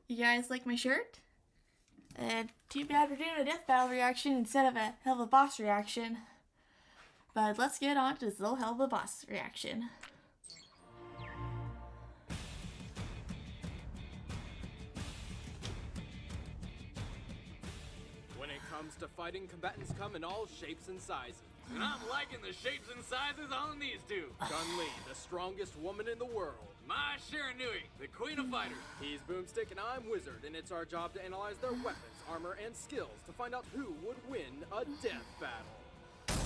You guys like my shirt? Too bad we're doing a death battle reaction instead of a hell of a boss reaction. But let's get on to this little hell of a boss reaction. When it comes to fighting, combatants come in all shapes and sizes. And I'm liking the shapes and sizes on these two. Chun-Li, the strongest woman in the world. My Shiranui, the queen of fighters. He's Boomstick and I'm Wizard, and it's our job to analyze their weapons, armor, and skills to find out who would win a death battle.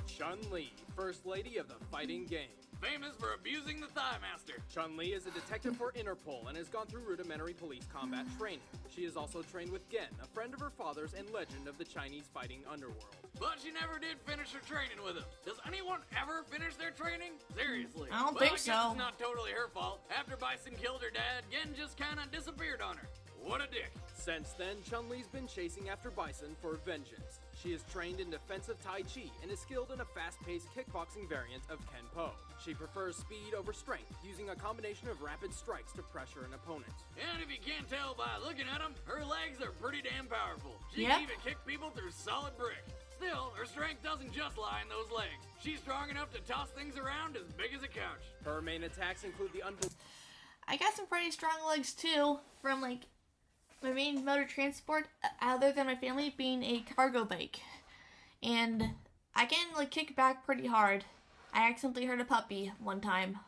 Chun-Li, First Lady of the fighting game. Famous for abusing the Thigh Master. Chun-Li is a detective for Interpol and has gone through rudimentary police combat training. She is also trained with Gen, a friend of her father's and legend of the Chinese fighting underworld. But she never did finish her training with him. Does anyone ever finish their training? Seriously. I don't Well, think I guess so. It's not totally her fault. After Bison killed her dad, Gen just kinda disappeared on her. What a dick. Since then, Chun-Li's been chasing after Bison for vengeance. She is trained in defensive Tai Chi and is skilled in a fast-paced kickboxing variant of Kenpo. She prefers speed over strength, using a combination of rapid strikes to pressure an opponent. And if you can't tell by looking at them, her legs are pretty damn powerful. She Yep. can even kick people through solid brick. Still, her strength doesn't just lie in those legs. She's strong enough to toss things around as big as a couch. Her main attacks include the I got some pretty strong legs too, from like my main mode of transport, other than my family being a cargo bike. And I can like kick back pretty hard. I accidentally hurt a puppy one time.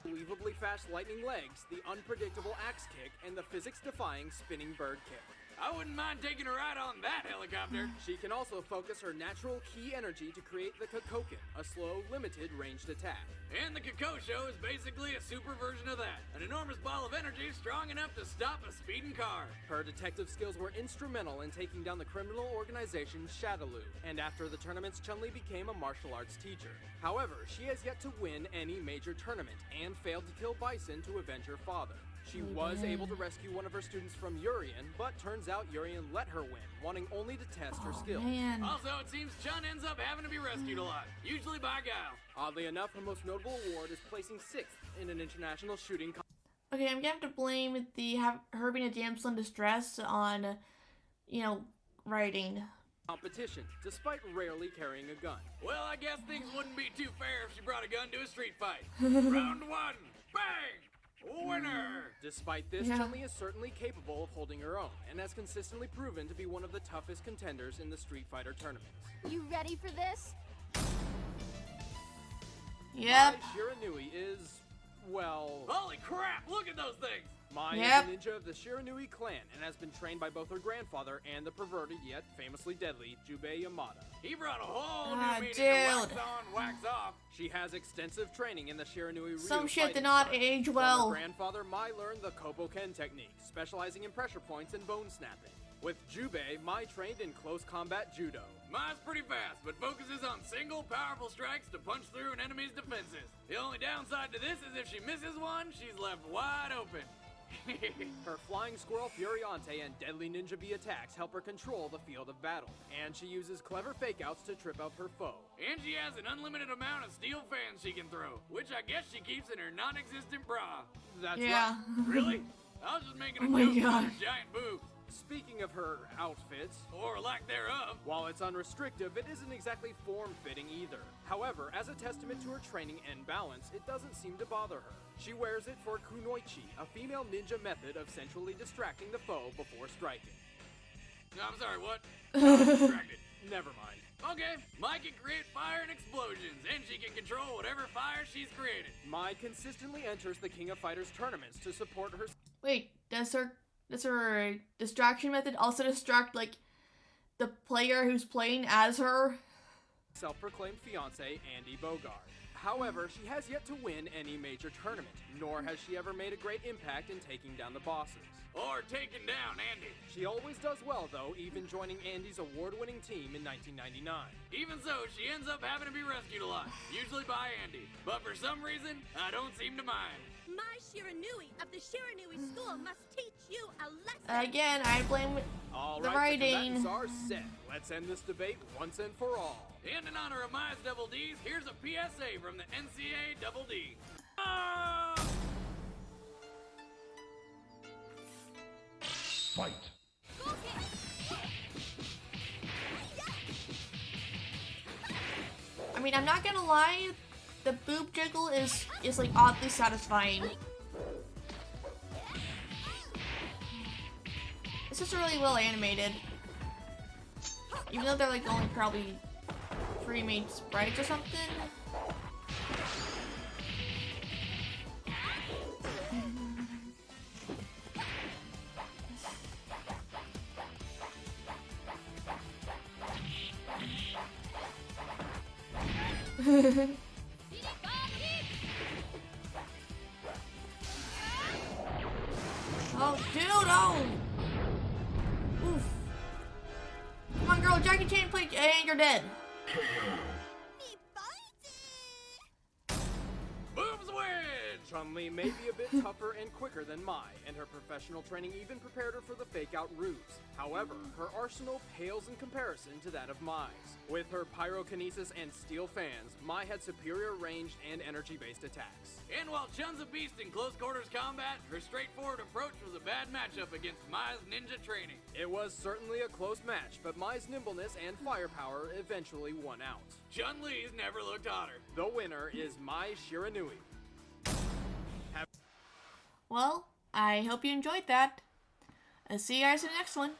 unbelievably fast lightning legs, the unpredictable axe kick, and the physics-defying spinning bird kick. I wouldn't mind taking a ride on that helicopter. She can also focus her natural ki energy to create the Kokoken, a slow, limited ranged attack. And the Kakosho is basically a super version of that. An enormous ball of energy strong enough to stop a speeding car. Her detective skills were instrumental in taking down the criminal organization Shadaloo, and after the tournaments, Chun-Li became a martial arts teacher. However, she has yet to win any major tournament, and failed to kill Bison to avenge her father. She was able to rescue one of her students from Urien, but turns out Urien let her win, wanting only to test her skills. Man. Also, it seems Chun ends up having to be rescued a lot, usually by Guile. Oddly enough, her most notable award is placing 6th in an international shooting Okay, I'm gonna have to blame her being a damsel in distress on, writing. competition, despite rarely carrying a gun. Well, I guess things wouldn't be too fair if she brought a gun to a street fight. Round 1, bang! Winner! Despite this, Yeah. Chun-Li is certainly capable of holding her own, and has consistently proven to be one of the toughest contenders in the Street Fighter tournaments. You ready for this? Yep. Mai Shiranui is, well... Holy crap, look at those things! Mai Yep. is a ninja of the Shiranui clan, and has been trained by both her grandfather and the perverted yet famously deadly Jubei Yamada. He brought a whole Ah, new meaning to wax dude. on, wax off. She has extensive training in the Shiranui Ryu Some shit fighting did not style. age From well. her grandfather, Mai learned the Koboken technique, specializing in pressure points and bone snapping. With Jubei, Mai trained in close combat judo. Mine's pretty fast, but focuses on single, powerful strikes to punch through an enemy's defenses. The only downside to this is if she misses one, she's left wide open. Her flying squirrel Furiante and deadly ninja bee attacks help her control the field of battle, and she uses clever fake-outs to trip up her foe. And she has an unlimited amount of steel fans she can throw, which I guess she keeps in her non-existent bra. That's Yeah. right. Really? I was just making a Oh my joke about God. her giant boobs. Speaking of her outfits, Or lack thereof. while it's unrestrictive, it isn't exactly form-fitting either. However, as a testament to her training and balance, it doesn't seem to bother her. She wears it for kunoichi, a female ninja method of sensually distracting the foe before striking. No, I'm sorry, what? I'm distracted. Never mind. Okay, Mai can create fire and explosions, and she can control whatever fire she's created. Mai consistently enters the King of Fighters tournaments to support her Wait, does her distraction method also distract like the player who's playing as her? self-proclaimed fiancé, Andy Bogard. However, she has yet to win any major tournament, nor has she ever made a great impact in taking down the bosses. Or taking down Andy. She always does well, though, even joining Andy's award-winning team in 1999. Even so, she ends up having to be rescued a lot, usually by Andy. But for some reason, I don't seem to mind. My Shiranui of the Shiranui school must teach you a lesson. Again, I blame All the right, the writing. combatants are set. Let's end this debate once and for all. And in honor of Mai's Double D's, here's a PSA from the NCAA Double D. Ah! Fight. I mean, I'm not gonna lie, the boob jiggle is like oddly satisfying. It's just really well animated. Even though they're like only probably pre-made sprites or something. Oh, dude, oh! Oof. Come on, girl, Jackie Chan played, and you're dead. Boobs win! Chun-Li may be a bit tougher and quicker than Mai, and her professional training even prepared her for the fake-out ruse. However, her arsenal pales in comparison to that of Mai's. With her pyrokinesis and steel fans, Mai had superior ranged and energy-based attacks. And while Chun's a beast in close quarters combat, her straightforward approach was a bad matchup against Mai's ninja training. It was certainly a close match, but Mai's nimbleness and firepower eventually won out. Chun-Li's never looked hotter. The winner is Mai Shiranui. Well, I hope you enjoyed that. I'll see you guys in the next one.